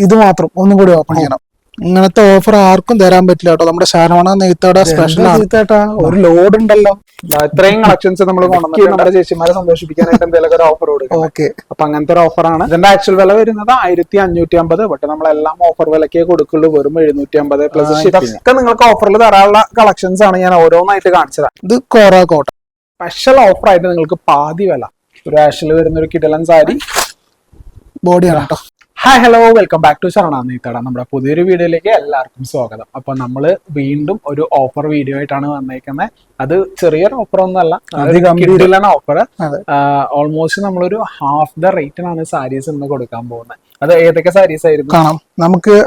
ഇത് മാത്രം ഒന്നും കൂടി ഓപ്പൺ ചെയ്യണം. ഇങ്ങനത്തെ ഓഫർ ആർക്കും തരാൻ പറ്റില്ല കേട്ടോ. നമ്മുടെ ശരവണ നെയ്ത്താട സ്പെഷ്യൽ ഒരു ലോഡ് ഉണ്ടല്ലോ. ഇത്രയും കളക്ഷൻസ് നമ്മൾ നമ്മുടെ ചേച്ചിമാരെ സന്തോഷിപ്പിക്കാനായിട്ട് എന്തെങ്കിലും ഒരു ഓഫർ കൊടുക്കും. ഓക്കെ, അപ്പൊ അങ്ങനത്തെ ഒരു ഓഫറാണ്. ഇതിന്റെ ആക്ച്വൽ വില വരുന്നത് 1550. ബട്ട് നമ്മളെല്ലാം ഓഫർ വിലക്കേ കൊടുക്കുള്ളൂ. വെറും 750 പ്ലസ് ഇതൊക്കെ നിങ്ങൾക്ക് ഓഫറിൽ തരാനുള്ള കളക്ഷൻസ് ആണ് ഞാൻ ഓരോന്നായിട്ട് കാണിച്ചത്. ഇത് കോറ കോട്ടൺ സ്പെഷ്യൽ ഓഫർ ആയിട്ട് നിങ്ങൾക്ക് പാതി വില ഒരു ആഷിൽ വരുന്ന ഒരു കിടലൻ സാരി ബോഡിയാണ് കേട്ടോ. Hi hello, welcome back to ശരണ നെയ്ത്താട. നമ്മുടെ പുതിയൊരു വീഡിയോയിലേക്ക് എല്ലാവർക്കും സ്വാഗതം. അപ്പൊ നമ്മള് വീണ്ടും ഒരു ഓഫർ വീഡിയോ ആയിട്ടാണ് വന്നേക്കുന്നത്. അത് ചെറിയൊരു ഓഫർ ഒന്നല്ല, കിടിലൻ ഓഫർ. ഓൾമോസ്റ്റ് നമ്മളൊരു ഹാഫ് ദ റേറ്റിനാണ് സാരീസ് ഇന്ന് കൊടുക്കാൻ പോകുന്നത്. അത് ഏതൊക്കെ സാരീസ് ആയിരുന്നു കാണാം നമുക്ക്?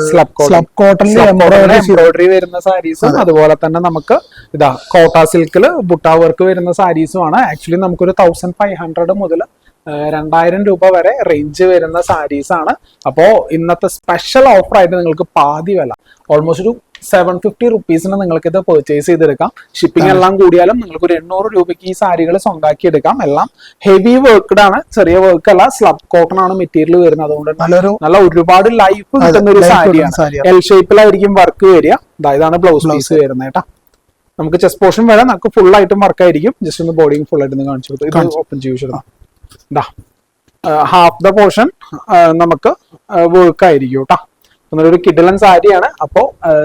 സ്ലബ് കോട്ടണിൽ എംബ്രോയിഡറി വരുന്ന സാരീസും അതുപോലെ തന്നെ നമുക്ക് ഇതാ കോട്ട സിൽക്കില് ബുട്ട വർക്ക് വരുന്ന സാരീസും ആണ്. ആക്ച്വലി നമുക്കൊരു 1500 മുതൽ 2000 രൂപ വരെ റേഞ്ച് വരുന്ന സാരീസ് ആണ്. അപ്പോ ഇന്നത്തെ സ്പെഷ്യൽ ഓഫർ ആയിട്ട് നിങ്ങൾക്ക് പാതി വില ഓൾമോസ്റ്റ് ഒരു 750 റുപ്പീസിന് നിങ്ങൾക്ക് ഇത് പർച്ചേസ് ചെയ്തെടുക്കാം. ഷിപ്പിംഗ് എല്ലാം കൂടിയാലും നിങ്ങൾക്ക് ഒരു 800 രൂപയ്ക്ക് ഈ സാരികൾ സ്വന്തമാക്കി എടുക്കാം. എല്ലാം ഹെവി വർക്ക്ഡ് ആണ്, ചെറിയ വർക്ക് അല്ല. സ്ലബ് കോട്ടൺ ആണ് മെറ്റീരിയൽ വരുന്നത്. അതുകൊണ്ട് നല്ല ഒരുപാട് ലൈഫ് കിട്ടുന്ന ഒരു സാരിയാണ്. എൽ ഷേപ്പിലായിരിക്കും വർക്ക് വരിക. ഇതാണ് ബ്ലൗസ് പീസ് വരുന്നത് കേട്ടോ. നമുക്ക് ചെസ്റ്റ് പോർഷൻ വരെ നമുക്ക് ഫുൾ ആയിട്ടും വർക്ക് ആയിരിക്കും. ജസ്റ്റ് ഒന്ന് ബോഡിയും ഫുൾ ആയിട്ട് കാണിച്ചു കൊടുത്തു. ഇത് ഓപ്പൺ ചെയ്തു. ഹാഫ് ദ പോർഷൻ നമുക്ക് വർക്ക് ആയിരിക്കും കേട്ടോ. ഒരു കിടിലൻ സാരിയാണ്. അപ്പോ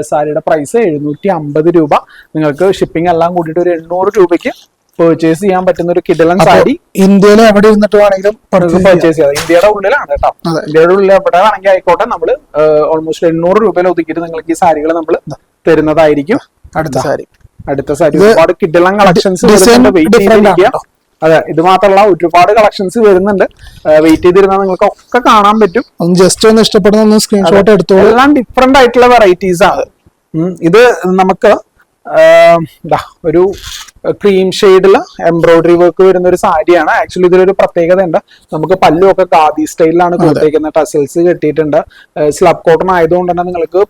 സാരിയുടെ പ്രൈസ് 750 രൂപ. നിങ്ങൾക്ക് ഷിപ്പിംഗ് എല്ലാം കൂടിയിട്ട് ഒരു 800 രൂപയ്ക്ക് പർച്ചേസ് ചെയ്യാൻ പറ്റുന്ന ഒരു കിടിലൻ സാരി. ഇന്ത്യയിൽ എവിടെ ഇരുന്നിട്ട് വേണമെങ്കിലും പർച്ചേസ് ചെയ്യാം. ഇന്ത്യയുടെ ഉള്ളിലാണ് കേട്ടോ. ഇന്ത്യയുടെ ഉള്ളിൽ എവിടെ വേണമെങ്കിൽ ആയിക്കോട്ടെ. നമ്മൾ ഓൾമോസ്റ്റ് 800 രൂപയിൽ ഒതുക്കിയിട്ട് നിങ്ങൾക്ക് ഈ സാരികൾ നമ്മൾ തരുന്നതായിരിക്കും. അടുത്ത സാരി ഒരുപാട് കിടിലൻ കളക്ഷൻസ് വെയിറ്റ് ചെയ്തിരിക്കുക. അതെ, ഇത് മാത്രമല്ല ഒരുപാട് കളക്ഷൻസ് വരുന്നുണ്ട്. വെയിറ്റ് ചെയ്തിരുന്നാൽ നിങ്ങൾക്ക് ഒക്കെ കാണാൻ പറ്റും. ജസ്റ്റ് ഒന്ന് ഇഷ്ടപ്പെടുന്ന സ്ക്രീൻഷോട്ട് എടുത്തോളൂ. എല്ലാം ഡിഫറെന്റ് ആയിട്ടുള്ള വെറൈറ്റീസ് ആണ്. ഇത് നമുക്ക് ഒരു ക്രീം ഷെയ്ഡില് എംബ്രോയിഡറി വർക്ക് വരുന്ന ഒരു സാരിയാണ്. ആക്ച്വലി ഇതിലൊരു പ്രത്യേകത ഉണ്ട്. നമുക്ക് പല്ലുമൊക്കെ ഖാദി സ്റ്റൈലിലാണ് കൊടുത്തേക്കുന്നത്. ടസൽസ് കെട്ടിയിട്ടുണ്ട്. സ്ലബ് കോട്ടൺ ആയതുകൊണ്ട് തന്നെ നിങ്ങൾക്ക്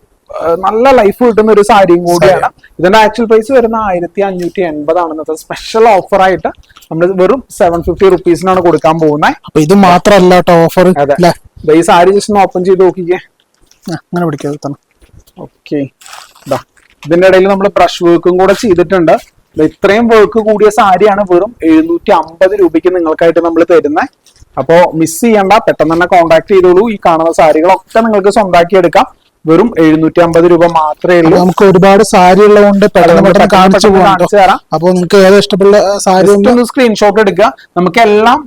നല്ല ലൈഫ് കിട്ടുന്ന ഒരു സാരിയും കൂടിയാണ്. ഇതിന്റെ ആക്ച്വൽ പ്രൈസ് വരുന്ന 1580 ആണ്. ഇന്നത്തെ സ്പെഷ്യൽ ഓഫർ ആയിട്ട് നമ്മൾ വെറും 750 റുപ്പീസിനാണ് കൊടുക്കാൻ പോകുന്നത്. അപ്പൊ ഇത് മാത്രല്ല ഓഫർ. ഈ സാരി ജസ്റ്റ് ഒന്ന് ഓപ്പൺ ചെയ്ത് നോക്കിക്കേ. അങ്ങനെ പിടിക്കാം. ഓക്കെ, ഇതിന്റെ ഇടയിൽ നമ്മൾ ബ്രഷ് വർക്കും കൂടെ ചെയ്തിട്ടുണ്ട്. ഇത്രയും വർക്ക് കൂടിയ സാരിയാണ് വെറും 750 രൂപയ്ക്ക് നിങ്ങൾക്കായിട്ട് നമ്മൾ തരുന്നത്. അപ്പോ മിസ് ചെയ്യണ്ട, പെട്ടെന്ന് തന്നെ കോൺടാക്ട് ചെയ്തോളൂ. ഈ കാണുന്ന സാരികളൊക്കെ നിങ്ങൾക്ക് സ്വന്തമാക്കി എടുക്കാം. വെറും 750 രൂപ മാത്രമേ ഉള്ളൂ. നമുക്ക് ഒരുപാട് സാരി ഉള്ളതുകൊണ്ട് പെട്ടെന്ന് കാണിച്ചു തരാം. അപ്പൊ നിങ്ങൾക്ക് ഏത് ഇഷ്ടപ്പെട്ട സാരി ഒന്ന് സ്ക്രീൻഷോട്ട് എടുക്കുക. നമുക്കെല്ലാം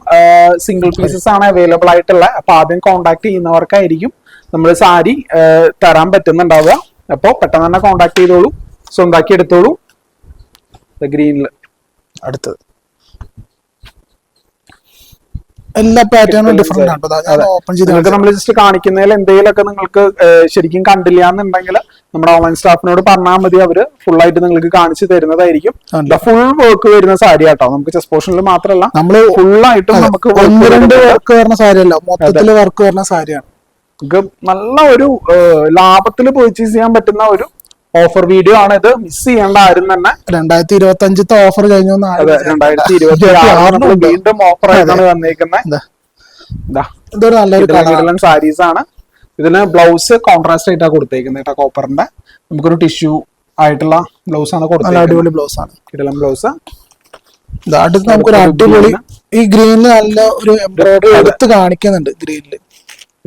സിംഗിൾ പീസസ് ആണ് അവൈലബിൾ ആയിട്ടുള്ളത്. അപ്പൊ ആദ്യം കോൺടാക്ട് ചെയ്യുന്നവർക്കായിരിക്കും നമ്മൾ സാരി തരാൻ പറ്റുന്നുണ്ടാവുക. അപ്പൊ പെട്ടെന്ന് തന്നെ കോൺടാക്ട് ചെയ്തോളൂ, സ്വന്തമാക്കി എടുത്തോളൂ. ഗ്രീനില് അടുത്തത് എല്ലാ പാറ്റേണും ഡിഫറെന്റ് ആണ്. നിങ്ങൾക്ക് നമ്മൾ ജസ്റ്റ് കാണിക്കുന്നതിൽ എന്തെങ്കിലുമൊക്കെ നിങ്ങൾക്ക് ശരിക്കും കണ്ടില്ല എന്നുണ്ടെങ്കിൽ നമ്മുടെ ഓൺലൈൻ സ്റ്റാഫിനോട് പറഞ്ഞാൽ മതി. അവര് ഫുൾ ആയിട്ട് നിങ്ങൾക്ക് കാണിച്ചു തരുന്നതായിരിക്കും. ഫുൾ വർക്ക് വരുന്ന സാരി ആട്ടോ. നമുക്ക് ചെസ്റ്റ് പോർഷനിൽ മാത്രമല്ല, നമ്മള് ഫുൾ ആയിട്ടും നമുക്ക് 1-2 വർക്ക് വരുന്ന സാരിയല്ല, മൊത്തത്തില് വർക്ക് വരുന്ന സാരിയാണ്. നമുക്ക് നല്ല ഒരു ലാഭത്തിൽ പർച്ചേസ് ചെയ്യാൻ പറ്റുന്ന ഒരു ഓഫർ വീഡിയോ ആണ് ഇത്. മിസ് ചെയ്യേണ്ട ആരും തന്നെ. 2025 ഓഫർ കഴിഞ്ഞു. 2026 വീണ്ടും ഓഫർ ആയിട്ടാണ് വന്നേക്കുന്നത്. ഇതൊരു നല്ലൊരു സാരീസ് ആണ്. ഇതിന് ബ്ലൗസ് കോൺട്രാസ്റ്റ് ആയിട്ടാണ് കൊടുത്തേക്കുന്നത് കേട്ടോ. കോപ്പറിന്റെ നമുക്കൊരു ടിഷ്യൂ ആയിട്ടുള്ള ബ്ലൗസ് ആണ് കൊടുത്തത്. അടിപൊളി ബ്ലൗസ് ആണ്. കിടലൻ ബ്ലൗസ്. അടുത്ത് നമുക്കൊരു അടിപൊളി ഈ ഗ്രീനില് നല്ല ഒരു എംബ്രോയിഡറി എടുത്ത് കാണിക്കുന്നുണ്ട്. ഗ്രീനില്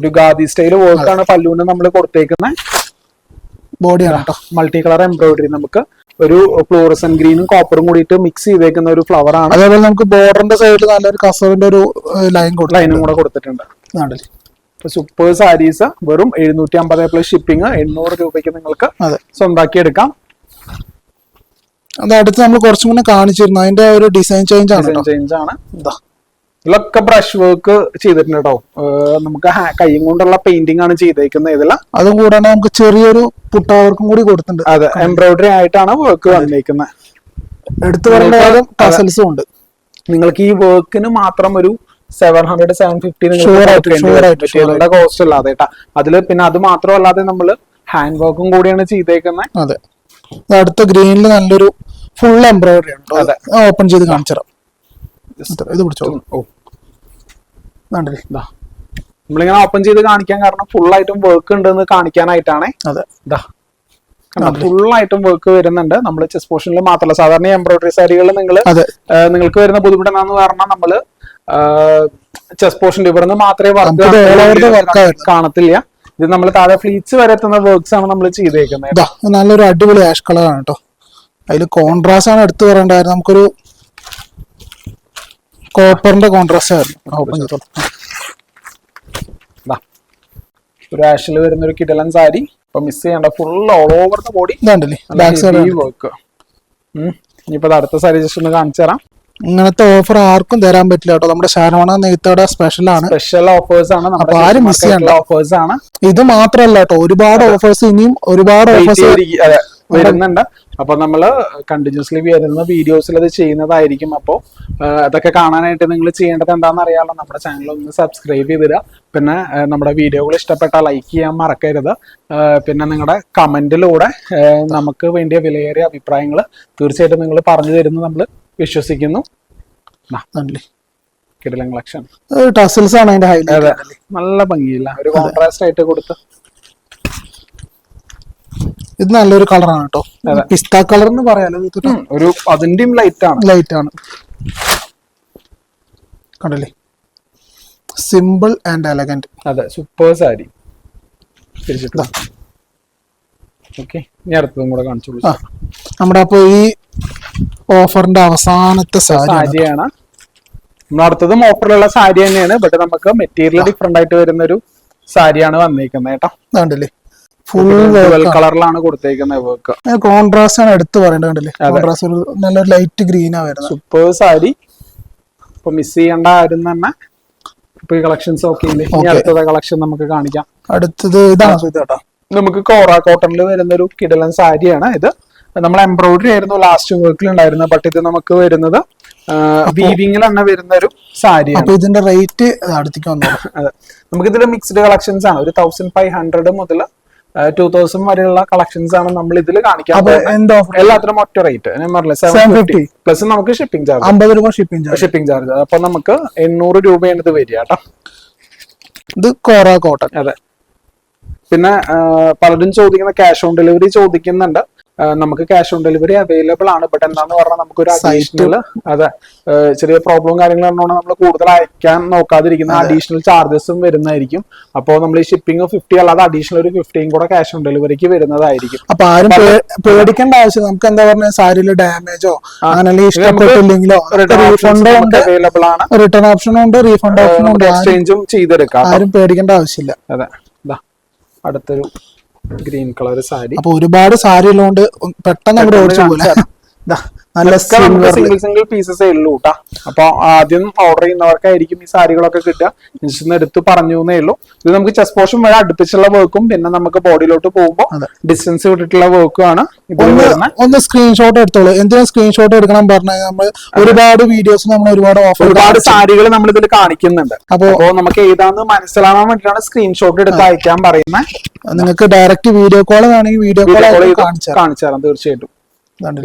ഒരു ഖാദി സ്റ്റൈൽ വർക്കാണ് പല്ലുവിന് നമ്മൾ കൊടുത്തേക്കുന്നത്. ബോഡിയാണ് കേട്ടോ. മൾട്ടി കളർ എംബ്രോയിഡറി നമുക്ക് ഒരു ഫ്ലോറസൻ ഗ്രീനും കോപ്പറും കൂടിയിട്ട് മിക്സ് ചെയ്തേക്കുന്ന ഒരു ഫ്ലവർ ആണ്. അതേപോലെ നമുക്ക് ബോർഡറിന്റെ സൈഡിൽ നല്ലൊരു കസവിന്റെ ഒരു ലൈനും കൂടെ കൊടുത്തിട്ടുണ്ട്. സൂപ്പർ സാരീസ് വെറും 750 പ്ലസ് ഷിപ്പിംഗ് 800 രൂപയ്ക്ക് നിങ്ങൾക്ക് സ്വന്തമാക്കി എടുക്കാം. അത് അടുത്ത് നമ്മൾ കുറച്ചും കൂടെ കാണിച്ചിരുന്നു. അതിന്റെ ഒരു ഡിസൈൻ ചേഞ്ച് ആണ്. ഇതിലൊക്കെ ബ്രഷ് വർക്ക് ചെയ്തിട്ടുണ്ട് കേട്ടോ. നമുക്ക് കൈയും കൊണ്ടുള്ള പെയിന്റിംഗ് ആണ് ചെയ്തേക്കുന്നത്. ഇതില് അതും കൂടാണ്ട് നമുക്ക് ചെറിയൊരു പുട്ട വർക്കും കൂടി കൊടുത്തിട്ടുണ്ട്. അതെ, എംബ്രോയിഡറി ആയിട്ടാണ് വർക്ക് വന്നിരിക്കുന്നത്. എടുത്തു പറയേണ്ട ടസൽസും ഉണ്ട്. നിങ്ങൾക്ക് ഈ വർക്കിന് മാത്രം ഒരു 700-750 കോസ്റ്റ് അല്ലാതെ കേട്ടാ. അതില് പിന്നെ അത് മാത്രമല്ലാതെ നമ്മള് ഹാൻഡ് വർക്കും കൂടിയാണ് ചെയ്തേക്കുന്നത്. അതെ, അടുത്ത ഗ്രീനിൽ നല്ലൊരു ഫുൾ എംബ്രോയിഡറി ആണ്. അതെ, ഓപ്പൺ ചെയ്ത് കാണിച്ചു തരാം. ഇത് പിടിച്ചോ. നമ്മളിങ്ങനെ ഓപ്പൺ ചെയ്ത് കാണിക്കാൻ കാരണം ഫുൾ ആയിട്ടും വർക്ക് ഉണ്ടെന്ന് കാണിക്കാനായിട്ടാണേ. അതെ, ഇതാ ഫുൾ ആയിട്ടും വർക്ക് വരുന്നുണ്ട്. നമ്മൾ ചെസ്റ്റ് പോർഷനിൽ മാത്രമല്ല, സാധാരണ എംബ്രോയിഡറി സാരികളിൽ നിങ്ങൾക്ക് വരുന്ന ബുദ്ധിമുട്ട് എന്താന്ന് പറഞ്ഞാൽ നമ്മള് ചെസ്റ്റ് പോർഷന്റെ ഇവിടെ നിന്ന് മാത്രമേ വർക്ക് കാണത്തില്ല. ഇത് നമ്മൾ താഴെ ഫ്ലീറ്റ്സ് വരെ എത്തുന്ന വർക്ക്സ് ആണ് നമ്മൾ ചെയ്തേക്കുന്നത്. നല്ലൊരു അടിപൊളി ആഷ് കളർ ആണ് കേട്ടോ. അതിൽ കോൺട്രാസ്റ്റ് ആണ് എടുത്തു പറയേണ്ടായിരുന്നു. നമുക്കൊരു കോപ്പറിന്റെ കോൺട്രാസ്റ്റ് ആയിരുന്നു. ഒരു ആഷിൽ വരുന്ന ഒരു കിടലൻ സാരി ഇപ്പൊ മിസ് ചെയ്യണ്ട, full all over the body work. ഇനിയിപ്പോ അടുത്ത സാരി ജസ്റ്റ് ഒന്ന് കാണിച്ചു തരാം. ഇങ്ങനത്തെ ഓഫർ ആർക്കും തരാൻ പറ്റില്ല കേട്ടോ. നമ്മുടെ ശരവണ നെയ്ത്തോടെ സ്പെഷ്യൽ ആണ്, സ്പെഷ്യൽ ഓഫേഴ്സ് ആണ്. അപ്പൊ ആരും മിസ് ചെയ്യണ്ട ഓഫേഴ്സ് ആണ്. ഇത് മാത്രല്ല കേട്ടോ, ഒരുപാട് ഓഫേഴ്സ് ഇനിയും ഒരുപാട് ഓഫേഴ്സ് വരുന്നുണ്ട്. അപ്പൊ നമ്മള് കണ്ടിന്യൂസ്ലി വരുന്ന വീഡിയോസിൽ അത് ചെയ്യുന്നതായിരിക്കും. അപ്പോ അതൊക്കെ കാണാനായിട്ട് നിങ്ങൾ ചെയ്യേണ്ടത് എന്താണെന്ന് അറിയാമല്ലോ, നമ്മുടെ ചാനൽ ഒന്ന് സബ്സ്ക്രൈബ് ചെയ്തിടുക. പിന്നെ നമ്മുടെ വീഡിയോകൾ ഇഷ്ടപ്പെട്ടാൽ ലൈക്ക് ചെയ്യാൻ മറക്കരുത്. പിന്നെ നിങ്ങളുടെ കമന്റിലൂടെ നമുക്ക് വേണ്ടിയ വിലയേറിയ അഭിപ്രായങ്ങൾ തീർച്ചയായിട്ടും നിങ്ങൾ പറഞ്ഞു തരുന്നു നമ്മൾ വിശ്വസിക്കുന്നു. കിടിലൻ കളക്ഷൻ ടസൽസ് ആണ് അതിന്റെ ഹൈലൈറ്റ്. നല്ല ഭംഗിയില്ല, ഒരു കോൺട്രാസ്റ്റ് ആയിട്ട് കൊടുത്ത്. ഇത് നല്ലൊരു കളറാണ് കേട്ടോ, പിസ്ത കളർ എന്ന് പറയാലോ. ഒരു അതിന്റെയും ലൈറ്റ് ആണ് കണ്ടല്ലേ, സിമ്പിൾ ആൻഡ് എലഗന്റ്. അതെ, സൂപ്പർ സാരി. ഓക്കെ, ഇനി അടുത്തതും കൂടെ കാണിച്ചു. നമ്മുടെ അപ്പൊ ഈ ഓഫറിന്റെ അവസാനത്തെ സാരിയാണ്. നമ്മൾ അടുത്തതും ഓഫറിലുള്ള സാരി തന്നെയാണ്, ബട്ട് നമുക്ക് മെറ്റീരിയൽ ഡിഫറെന്റ് ആയിട്ട് വരുന്ന ഒരു സാരിയാണ് വന്നിരിക്കുന്നത് കേട്ടോ. കണ്ടില്ലേ, ഫുൾ കളറിലാണ് കൊടുത്തേക്കുന്നത് വർക്ക്. കോൺട്രാസ്റ്റ് ആണ് എടുത്ത് പറയേണ്ടത്. കണ്ടില്ലേ, കോൺട്രാസ്റ്റ് നല്ലൊരു ലൈറ്റ് ഗ്രീൻ ആ വരുന്നത്. സൂപ്പർ സാരി. ഇപ്പൊ മിസ് ചെയ്യേണ്ട ആരും തന്നെ ഇപ്പൊ ഈ കളക്ഷൻസ് ഒക്കെ ഇല്ലേ. ഇനി അടുത്തത് കളക്ഷൻ നമുക്ക് കാണിക്കാം. അടുത്തത് ഇതാണ്, നമുക്ക് കോറ കോട്ടണിൽ വരുന്ന ഒരു കിടലൻ സാരിയാണ്. ഇത് നമ്മൾ എംബ്രോയിഡറി ആയിരുന്നു ലാസ്റ്റ് വർക്കിൽ ഉണ്ടായിരുന്നത്, ബട്ട് ഇത് നമുക്ക് വരുന്നത് വീവിംഗിൽ തന്നെ വരുന്ന ഒരു സാരിയാണ്. ഇതിന്റെ റേറ്റ് അടുത്തേക്ക് വന്നു. അതെ, നമുക്ക് ഇതിൽ മിക്സ്ഡ് കളക്ഷൻസ് ആണ്. ഒരു 1500 മുതൽ 2000 വരെയുള്ള കളക്ഷൻസ് ആണ് നമ്മൾ ഇതിൽ കാണിക്കാൻ. എല്ലാത്തിനും ഒറ്റ റേറ്റ് ഞാൻ പറഞ്ഞില്ല, 750 പ്ലസ് നമുക്ക് ഷിപ്പിംഗ് ചാർജ് 50 രൂപ ഷിപ്പിംഗ് ചാർജ്. അപ്പൊ നമുക്ക് 800 രൂപയാണ് ഇത് വരിക കേട്ടോ. ഇത് കോറ കോട്ടൺ. അതെ, പിന്നെ പലരും ചോദിക്കുന്ന ക്യാഷ് ഓൺ ഡെലിവറി ചോദിക്കുന്നുണ്ട്. നമുക്ക് ക്യാഷ് ഓൺ ഡെലിവറി അവൈലബിൾ ആണ്, ബട്ട് എന്താന്ന് പറഞ്ഞാൽ നമുക്ക് ഒരു അഡീഷണൽ, അതെ, ചെറിയ പ്രോബ്ലം കാര്യങ്ങൾ നമ്മൾ കൂടുതൽ അയക്കാൻ നോക്കാതിരിക്കുന്ന അഡീഷണൽ ചാർജസും വരുന്നതായിരിക്കും. അപ്പോൾ നമ്മൾ ഈ ഷിപ്പിംഗ് 50 അല്ലാതെ അഡീഷണൽ ഒരു 15 കൂടെ ക്യാഷ് ഓൺ ഡെലിവറിക്ക് വരുന്നതായിരിക്കും. അപ്പൊ ആരും പേടിക്കേണ്ട ആവശ്യം. നമുക്ക് എന്താ പറഞ്ഞ സാരിയിൽ ഡാമേജോ അങ്ങനെ ഇഷ്ടപ്പെട്ടില്ലെങ്കിലോ അവൈലബിൾ ആണ്. റിട്ടേൺ ഓപ്ഷനും ഉണ്ട്, റീഫണ്ട് ഓപ്ഷനും ഉണ്ട്, എക്സ്ചേഞ്ചും ചെയ്തെടുക്കാം. ആരും പേടിക്കേണ്ട ആവശ്യമില്ല. അതെ, അടുത്തൊരു ഗ്രീൻ കളർ സാരി. അപ്പൊ ഒരുപാട് സാരി ഉള്ളതുകൊണ്ട് പെട്ടെന്ന് നമ്മുടെ ഓടിച്ചു പോലെ സിംഗിൾ സിംഗിൾ പീസസേ ഉള്ളൂ കേട്ടാ. അപ്പൊ ആദ്യം ഓർഡർ ചെയ്യുന്നവർക്കായിരിക്കും ഈ സാരികളൊക്കെ കിട്ടുക. ജസ്റ്റ് എടുത്ത് പറഞ്ഞു എന്നേ ഉള്ളൂ. ഇത് നമുക്ക് ചെസ്റ്റ് പോർഷൻ വരെ അടുപ്പിച്ചുള്ള വർക്കും പിന്നെ നമുക്ക് ബോഡിയിലോട്ട് പോകുമ്പോൾ ഡിസ്റ്റൻസ് വിട്ടിട്ടുള്ള വർക്കും ആണ്. ഒന്ന് സ്ക്രീൻഷോട്ട് എടുത്തോളൂ. എന്തിനാ സ്ക്രീൻഷോട്ട് എടുക്കണം പറഞ്ഞാൽ നമ്മൾ ഒരുപാട് വീഡിയോസ് നമ്മൾ ഒരുപാട് സാരികൾ നമ്മൾ ഇതിൽ കാണിക്കുന്നുണ്ട്. അപ്പോ നമുക്ക് ഏതാന്ന് മനസ്സിലാവാൻ വേണ്ടിയിട്ടാണ് സ്ക്രീൻഷോട്ട് എടുത്ത് അയക്കാൻ പറയുന്നത്. നിങ്ങൾക്ക് ഡയറക്റ്റ് വീഡിയോ കോൾ വേണമെങ്കിൽ വീഡിയോ കോൾ കാണിച്ചു തരാം തീർച്ചയായിട്ടും.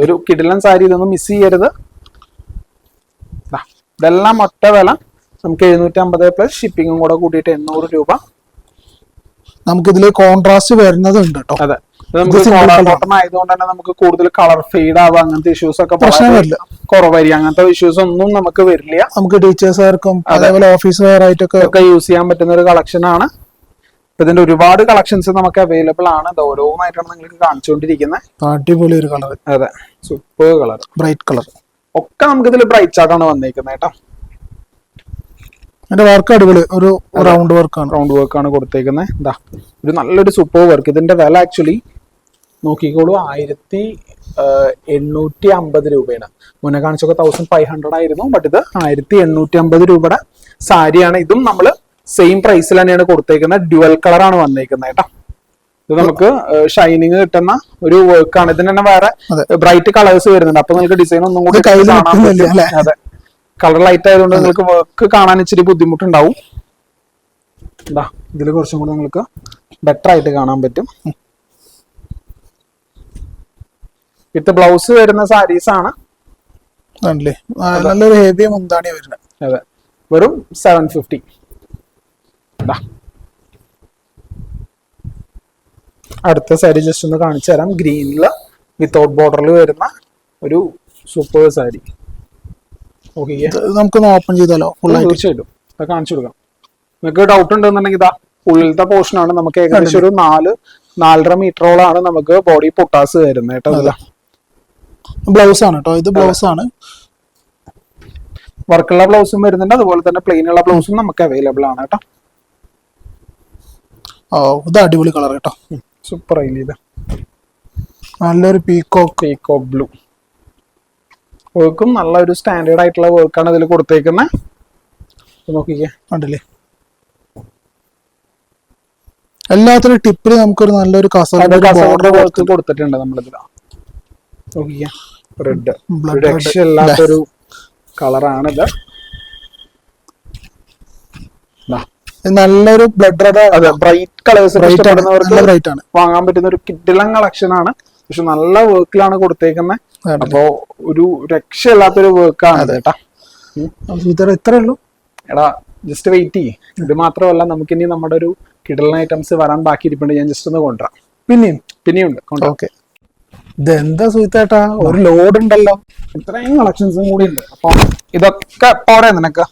ഒരു കിടിലൻ സാരി, ഇതൊന്നും മിസ് ചെയ്യരുത്. ഇതെല്ലാം ഒറ്റ വില നമുക്ക് 750 പ്ലസ് ഷിപ്പിംഗും കൂടെ കൂട്ടിയിട്ട് 800 രൂപ. നമുക്ക് ഇതില് കോൺട്രാസ്റ്റ് വരുന്നതുണ്ട് കേട്ടോ. അതെ, നമുക്ക് കോട്ടൺ ആയതുകൊണ്ട് തന്നെ നമുക്ക് കൂടുതൽ കളർ ഫെയ്ഡ് ആവുക അങ്ങനത്തെ ഇഷ്യൂസ് ഒക്കെ കുറവായിരിക്കും. അങ്ങനത്തെ ഇഷ്യൂസ് ഒന്നും നമുക്ക് വരില്ല. നമുക്ക് ടീച്ചേഴ്സുകാർക്കും അതേപോലെ ഓഫീസ് വെയർ ആയിട്ടൊക്കെ യൂസ് ചെയ്യാൻ പറ്റുന്ന ഒരു കളക്ഷൻ ആണ്. ഇതിന്റെ ഒരുപാട് കളക്ഷൻസ് നമുക്ക് അവൈലബിൾ ആണ്. ഇത് ഓരോന്നായിട്ടാണ് നിങ്ങൾക്ക് കാണിച്ചുകൊണ്ടിരിക്കുന്നത്. അടിപൊളി ഒരു കളർ. അതെ, സൂപ്പർ കളർ, ബ്രൈറ്റ് കളർ ഒക്കെ നമുക്ക് ഇതിൽ ബ്രൈറ്റ് ചാർട്ടാണ് വന്നിരിക്കുന്നത് കേട്ടോ. അതിന്റെ വർക്ക് അടിപൊളി, ഒരു റൗണ്ട് വർക്കാണ് കൊടുത്തേക്കുന്നത്. ഇതാ ഒരു നല്ലൊരു സൂപ്പർ വർക്ക്. ഇതിന്റെ വില ആക്ച്വലി നോക്കിക്കോളൂ, 1850 രൂപയാണ്. മുന്നേ കാണിച്ചൊക്കെ 1500 ആയിരുന്നു, ബട്ട് ഇത് 1850 രൂപയുടെ സാരിയാണ്. ഇതും നമ്മള് സെയിം പ്രൈസിൽ തന്നെയാണ് കൊടുത്തേക്കുന്നത്. ഡ്യുവൽ കളർ ആണ് വന്നേക്കുന്നത് കേട്ടോ. ഇത് നമുക്ക് ഷൈനിങ് കിട്ടുന്ന ഒരു വർക്കാണ്. ഇതിന് തന്നെ വേറെ ബ്രൈറ്റ് കളേഴ്സ് വരുന്നുണ്ട്. അപ്പൊ നിങ്ങൾക്ക് ഡിസൈൻ ഒന്നും കൂടി കാണാൻ പറ്റും. അതെ, കളർ ലൈറ്റ് ആയതുകൊണ്ട് നിങ്ങൾക്ക് വർക്ക് കാണാൻ ഇച്ചിരി ബുദ്ധിമുട്ടുണ്ടാവും. എന്താ ഇതിൽ കുറച്ചും കൂടി നിങ്ങൾക്ക് ബെറ്റർ ആയിട്ട് കാണാൻ പറ്റും. വിത്ത് ബ്ലൗസ് വരുന്ന സാരീസ് ആണ്. നല്ലൊരു ഹെവി മുന്താണി വരുന്നത്. അതെ, വെറും 750. അടുത്ത സാരി ജസ്റ്റ് ഒന്ന് കാണിച്ചു തരാം. ഗ്രീനില് വിത്തൗട്ട് ബോർഡറിൽ വരുന്ന ഒരു സൂപ്പർ സാരി. ഓക്കെ, നമുക്കൊന്ന് ഓപ്പൺ ചെയ്താലോ? തീർച്ചയായിട്ടും അത് കാണിച്ചു കൊടുക്കാം. നിങ്ങൾക്ക് ഡൗട്ട് ഉണ്ടെന്നുണ്ടെങ്കിൽ ഇതാ ഉള്ളിലത്തെ പോർഷൻ ആണ്. നമുക്ക് ഏകദേശം ഒരു 4-4.5 മീറ്ററോളാണ് നമുക്ക് ബോഡി പൊട്ടാസ് വരുന്നത് കേട്ടോ. ബ്ലൗസ് ആണ് കേട്ടോ, ഇത് ബ്ലൗസ് ആണ്. വർക്കുള്ള ബ്ലൗസും വരുന്നുണ്ട്, അതുപോലെ തന്നെ പ്ലെയിൻ ഉള്ള ബ്ലൗസും നമുക്ക് അവൈലബിൾ ആണ് കേട്ടോ. ഓ, ഇത് അടിപൊളി കളർ കേട്ടോ, സൂപ്പർ ആയില്ലേ ഇത്. നല്ലൊരു പീകോക്ക് ബ്ലൂ വർക്കും നല്ലൊരു സ്റ്റാൻഡേർഡ് ആയിട്ടുള്ള വർക്കാണ് ഇതിൽ കൊടുത്തേക്കുന്നത്. നോക്കിക്കേ, കണ്ടില്ലേ? എല്ലാത്തിനും ടിപ്പിൽ നമുക്കൊരു നല്ലൊരു കസവയുടെ വർക്ക് കൊടുത്തിട്ടുണ്ട് നമ്മളിതിൽ. നോക്കിക്കേ, റെഡ് രക്ഷയില്ലാത്തൊരു കളറാണിത്. നല്ലൊരു ബ്ലഡ് റെഡ്, അതെ, ബ്രൈറ്റ് കളേഴ്സ് ബ്രൈറ്റ് ആണ്, വാങ്ങാൻ പറ്റുന്ന ഒരു കിഡിലൻ കളക്ഷൻ ആണ്. പക്ഷെ നല്ല വർക്കിലാണ് കൊടുത്തേക്കുന്നത്. അപ്പോ ഒരു രക്ഷയില്ലാത്തൊരു വർക്കാണ് കേട്ടാ. ഇത്രേ ഉള്ളൂ. എടാ ജസ്റ്റ് വെയിറ്റ് ചെയ്യേ. ഇത് മാത്രമല്ല, നമുക്കിനി നമ്മുടെ ഒരു കിഡിലൻ ഐറ്റംസ് വരാൻ ബാക്കി ഇരിപ്പുണ്ട്. ഞാൻ ജസ്റ്റ് ഒന്ന് കൊണ്ടുവരാം. പിന്നെയും ഉണ്ട്. ഓക്കെ, ഇതെന്താ സുഹൃത്തേട്ടാ, ഒരു ലോഡ് ഉണ്ടല്ലോ, ഇത്രയും കളക്ഷൻസും കൂടി ഉണ്ട്. അപ്പൊ ഇതൊക്കെ പോരെ നിനക്ക്?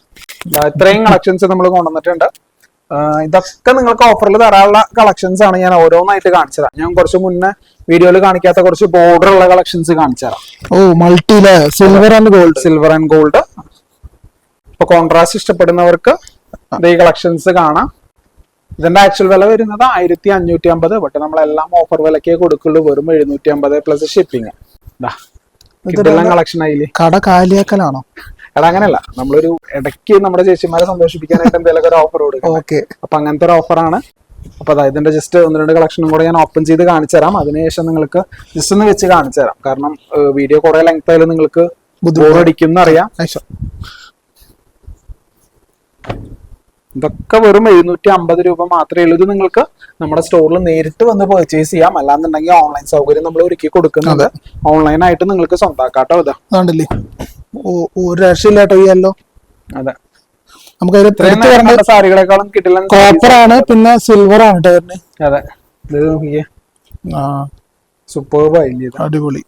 ഇത്രയും കളക്ഷൻസ് നമ്മൾ കൊണ്ടുവന്നിട്ടുണ്ട്. ഇതൊക്കെ നിങ്ങൾക്ക് ഓഫറിൽ തരാനുള്ള കളക്ഷൻസ് ആണ്. ഞാൻ ഓരോന്നായിട്ട് കാണിച്ചു തരാം. ഞാൻ കുറച്ച് മുന്നേ വീഡിയോയിൽ കാണിക്കാത്ത കുറച്ച് ബോർഡർ ഉള്ള കളക്ഷൻസ് കാണിച്ചു തരാം. ഓ, മൾട്ടിയിലെ സിൽവർ ആൻഡ് ഗോൾഡ്. ഇപ്പൊ കോൺട്രാസ്റ്റ് ഇഷ്ടപ്പെടുന്നവർക്ക് ഈ കളക്ഷൻസ് കാണാം. ഇതിന്റെ ആക്ച്വൽ വില വരുന്നത് 1550. ബട്ട് നമ്മളെല്ലാം ഓഫർ വിലക്കേ കൊടുക്കുള്ളൂ. വെറും 750 പ്ലസ് ഷിപ്പിംഗ്. ഇതെല്ലാം കളക്ഷൻ ആയില്ലേ? കട കാലിയാക്കലാണോ? എടാ അങ്ങനെയല്ല, നമ്മളൊരു ഇടയ്ക്ക് നമ്മുടെ ചേച്ചിമാരെ സന്തോഷിപ്പിക്കാനായിട്ട് എന്തെങ്കിലും ഒരു ഓഫർ കൊടുക്കും. അപ്പൊ അങ്ങനത്തെ ഒരു ഓഫറാണ്. അപ്പൊ അതായത് ഇതിന്റെ ജസ്റ്റ് 1-2 കളക്ഷനും കൂടെ ഞാൻ ഓപ്പൺ ചെയ്ത് കാണിച്ചു തരാം. അതിനുശേഷം നിങ്ങൾക്ക് ജസ്റ്റ് ഒന്ന് വെച്ച് കാണിച്ചു തരാം. കാരണം വീഡിയോ കുറെ ലെങ്ത് ആയാലും നിങ്ങൾക്ക് ബോറടിക്കും എന്നറിയാം. ഇതൊക്കെ വെറും 750 രൂപ മാത്രമേ ഉള്ളൂ. ഇത് നിങ്ങൾക്ക് നമ്മുടെ സ്റ്റോറിൽ നേരിട്ട് വന്ന് പർച്ചേസ് ചെയ്യാം. അല്ലാന്നുണ്ടെങ്കിൽ ഓൺലൈൻ സൗകര്യം നമ്മൾ ഒരുക്കി കൊടുക്കുന്നുണ്ട്. ഓൺലൈനായിട്ട് നിങ്ങൾക്ക് സ്വന്തമാക്കാട്ടോ. ഇതാണ്ടല്ലേ, ഒരു രക്ഷയില്ലാട്ടോ ഈ യെല്ലോ. അതെ, നമുക്ക് സാരികളെക്കാളും കിട്ടില്ല. കോപ്പർ ആണ്, പിന്നെ സിൽവർ ആണ് ടയറിന്. അതെ, ഇത് നോക്കിയേ, സൂപ്പർബ് ആയില്ലേ, അടിപൊളി.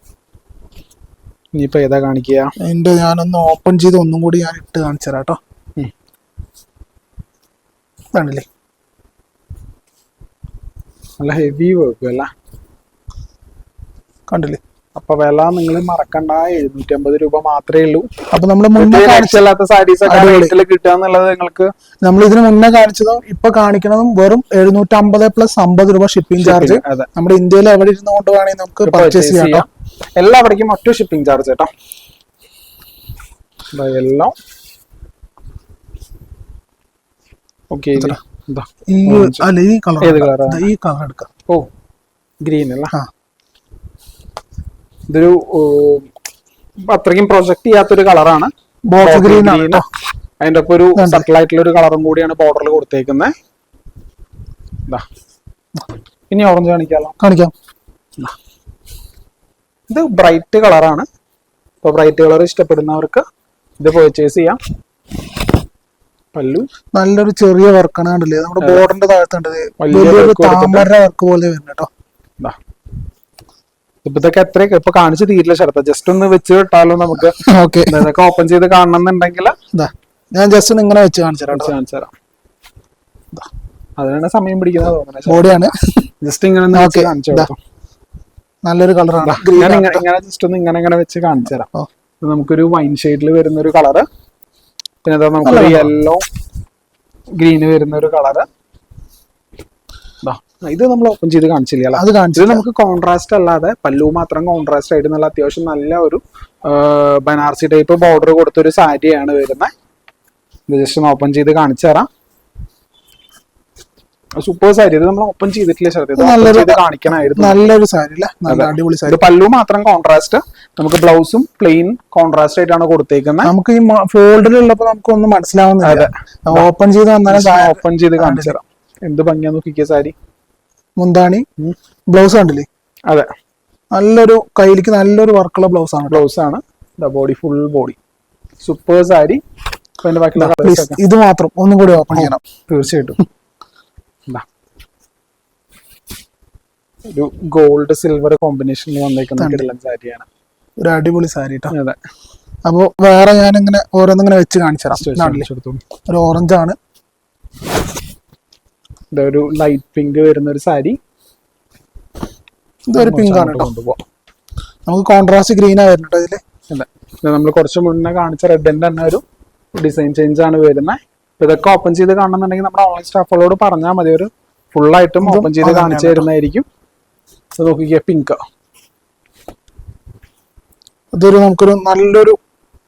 ഇനിയിപ്പോ ഏതാ കാണിക്കുക? ഞാനൊന്ന് ഓപ്പൺ ചെയ്ത് ഒന്നും കൂടി ഞാൻ ഇട്ട് കാണിച്ചു തരാം കേട്ടോ. ല്ലേ, നല്ല ഹെവി വർക്ക് അല്ല, കണ്ടില്ലേ? അപ്പൊ വില നിങ്ങൾ മറക്കണ്ട, 750 രൂപ മാത്രമേ ഉള്ളൂ. അപ്പൊ നമ്മള് മുന്നേ കാണിച്ചല്ലാത്ത സാരീസ് ഒക്കെ കിട്ടുക എന്നുള്ളത് നിങ്ങൾക്ക് നമ്മൾ ഇതിന് മുന്നേ കാണിച്ചതും ഇപ്പൊ കാണിക്കുന്നതും വെറും 750 പ്ലസ് 50 രൂപ ഷിപ്പിംഗ് ചാർജ്. നമ്മുടെ ഇന്ത്യയിൽ എവിടെ ഇരുന്നുകൊണ്ട് വേണമെങ്കിൽ നമുക്ക് പർച്ചേസ് ചെയ്യാം. എല്ലാവിടേക്കും ഒറ്റ ഷിപ്പിംഗ് ചാർജ് കേട്ടോ. എല്ലാം ഓക്കെ. ഈ കളർ എടുക്കാം. ഓ, ഗ്രീൻ അല്ല, ഇതൊരു അത്രയ്ക്കും പ്രൊജക്ട് ചെയ്യാത്തൊരു കളറാണ്. Box green. അതിന്റെ ഒപ്പം ഒരു സട്ടിൽ ആയിട്ടുള്ള ഒരു കളറും കൂടിയാണ് ബോർഡറിൽ കൊടുത്തേക്കുന്നത്. ഇനി ഓറഞ്ച് കാണിക്കാം. ഇത് ബ്രൈറ്റ് കളറാണ്. ഇപ്പൊ ബ്രൈറ്റ് കളർ ഇഷ്ടപ്പെടുന്നവർക്ക് ഇത് പർച്ചേസ് ചെയ്യാം. പല്ലു നല്ലൊരു ചെറിയ വർക്കാണ്, കണ്ടില്ലേ? നമ്മുടെ ബോർഡറിന്റെ താഴത്തുണ്ട് വലിയൊരു താമര വർക്ക് പോലെ വരുന്നത് കേട്ടോ. ഇതൊക്കെ എത്രയൊക്കെ ഇപ്പൊ കാണിച്ച് തീരില്ല ശരത്ത. ജസ്റ്റ് ഒന്ന് വെച്ച് വിട്ടാലോ നമുക്ക്? ഇതൊക്കെ ഓപ്പൺ ചെയ്ത് കാണണമെന്നുണ്ടെങ്കിൽ ഞാൻ ജസ്റ്റ് ഇങ്ങനെ വെച്ച് കാണിച്ചു തരാം. അതിനാണ് സമയം പിടിക്കുന്നത് തോന്നുന്നത്. ബോഡിയാണ് ജസ്റ്റ് ഇങ്ങനെ കാണിച്ചു തരാം. നല്ലൊരു കളറാണ്. ഇങ്ങനെ ജസ്റ്റ് ഒന്ന് ഇങ്ങനെ വെച്ച് കാണിച്ചു തരാം. നമുക്കൊരു വൈൻ ഷെയ്ഡിൽ വരുന്ന ഒരു കളറ്, പിന്നെ നമുക്ക് യെല്ലോ ഗ്രീന് വരുന്ന ഒരു കളറ്. ഇത് നമ്മൾ ഓപ്പൺ ചെയ്ത് കാണിച്ചില്ല. ഇത് നമുക്ക് കോൺട്രാസ്റ്റ് അല്ലാതെ പല്ലു മാത്രം കോൺട്രാസ്റ്റ് ആയിട്ട് നല്ല അത്യാവശ്യം നല്ല ഒരു ബനാറസി ടൈപ്പ് ബോർഡർ കൊടുത്തൊരു സാരിയാണ് വരുന്നത്. ഇത് ജസ്റ്റ് ഓപ്പൺ ചെയ്ത് കാണിച്ചു തരാം. സൂപ്പർ സാരി. ഇത് നമ്മൾ ഓപ്പൺ ചെയ്തിട്ടില്ല ശരത്ത്, കാണിക്കണായിരുന്നു. നല്ലൊരു സാരി, അടിപൊളി സാരി. പല്ലു മാത്രം കോൺട്രാസ്റ്റ്, നമുക്ക് ബ്ലൗസും പ്ലെയിൻ കോൺട്രാസ്റ്റ് ആയിട്ടാണ് കൊടുത്തേക്കുന്നത്. നമുക്ക് ഈ ഫോൾഡിലുള്ളപ്പോ നമുക്ക് ഒന്നും മനസ്സിലാവുന്നില്ല. ഓപ്പൺ ചെയ്ത് ഓപ്പൺ ചെയ്ത് കാണിച്ചു തരാം. എന്ത് ഭംഗിയാ നോക്കിയ സാരി. മുന്താണി, ബ്ലൗസ് കണ്ടില്ലേ? അതെ, നല്ലൊരു കയ്യിലേക്ക് നല്ലൊരു വർക്കുള്ള ബ്ലൗസ് ആണ്. Body full body super sari. ഇത് മാത്രം ഒന്നും കൂടി ഓപ്പൺ ചെയ്യണം. തീർച്ചയായിട്ടും. ഒരു ഗോൾഡ് സിൽവർ കോമ്പിനേഷനിൽ വന്നേക്കുന്ന കിടലൻ സാരിയാണ്. ഒരു അടിപൊളി സാരി കേട്ടോ. അതെ. അപ്പൊ വേറെ ഞാൻ ഇങ്ങനെ ഓരോന്നിങ്ങനെ വെച്ച് കാണിച്ചു തരാം. ഒരു ഓറഞ്ച് ആണ്, ഇതൊരു ലൈറ്റ് പിങ്ക് വരുന്ന ഒരു സാരി. ഇതൊരു പിങ്ക് ആണ് കേട്ടോ. നമുക്ക് കോൺട്രാസ്റ്റ് ഗ്രീൻ ആ വരുന്നുണ്ട് ഇതില്. അതെ, നമ്മൾ കുറച്ച് മുന്നേ കാണിച്ച റെഡിന്റെ തന്നെ ഒരു ഡിസൈൻ ചേഞ്ച് ആണ് വരുന്നത്. ഇതൊക്കെ ഓപ്പൺ ചെയ്ത് കാണണമെന്നുണ്ടെങ്കിൽ നമ്മുടെ ഓൺലൈൻ സ്റ്റാഫുകളോട് പറഞ്ഞാൽ മതി, ഒരു ഫുൾ ആയിട്ടും ഓപ്പൺ ചെയ്ത് കാണിച്ചു തരുന്നതായിരിക്കും. നോക്കിക്കേ, പിങ്ക്. ഇതൊരു നമുക്കൊരു നല്ലൊരു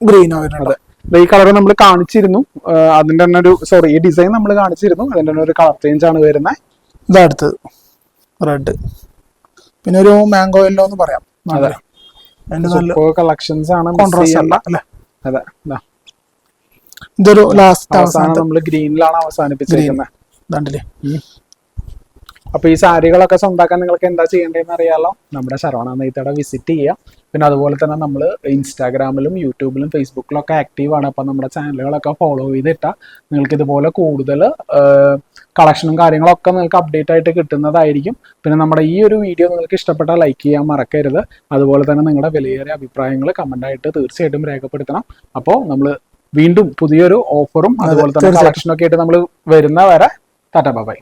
ഗ്രീൻ ആ വരുന്നത്. ഈ കളർ നമ്മൾ കാണിച്ചിരുന്നു, അതിന്റെ തന്നെ ഒരു ഈ ഡിസൈൻ നമ്മൾ കാണിച്ചിരുന്നു, അതിന്റെ തന്നെ ഒരു കളർ ചേഞ്ച് ആണ് വരുന്നത്. ഇതടുത്തത് റെഡ്, പിന്നെ ഒരു മാംഗോ യെല്ലോ എന്ന് പറയാം. അതെ, കളക്ഷൻസ് ആണ്. അതെ, ഇതൊരു ലാസ്റ്റ് അവസാനം നമ്മൾ ഗ്രീനിലാണ് അവസാനിപ്പിച്ചിരിക്കുന്നത്. അപ്പൊ ഈ സാരികളൊക്കെ സ്വന്താക്കാൻ നിങ്ങൾക്ക് എന്താ ചെയ്യേണ്ടതെന്ന് അറിയാലോ, നമ്മുടെ ശരവണ നെയ്ത്തട വിസിറ്റ് ചെയ്യാം. പിന്നെ അതുപോലെ തന്നെ നമ്മൾ ഇൻസ്റ്റാഗ്രാമിലും യൂട്യൂബിലും ഫേസ്ബുക്കിലും ഒക്കെ ആക്റ്റീവ് ആണ്. അപ്പൊ നമ്മുടെ ചാനലുകളൊക്കെ ഫോളോ ചെയ്തിട്ടാൽ നിങ്ങൾക്ക് ഇതുപോലെ കൂടുതൽ കളക്ഷനും കാര്യങ്ങളൊക്കെ നിങ്ങൾക്ക് അപ്ഡേറ്റ് ആയിട്ട് കിട്ടുന്നതായിരിക്കും. പിന്നെ നമ്മുടെ ഈ ഒരു വീഡിയോ നിങ്ങൾക്ക് ഇഷ്ടപ്പെട്ടാൽ ലൈക്ക് ചെയ്യാൻ മറക്കരുത്. അതുപോലെ തന്നെ നിങ്ങളുടെ വിലയേറിയ അഭിപ്രായങ്ങൾ കമന്റായിട്ട് തീർച്ചയായിട്ടും രേഖപ്പെടുത്തണം. അപ്പോൾ നമ്മൾ വീണ്ടും പുതിയൊരു ഓഫറും അതുപോലെ തന്നെ കളക്ഷനൊക്കെ ആയിട്ട് നമ്മൾ വരുന്ന വരെ ടാറ്റാ ബൈ.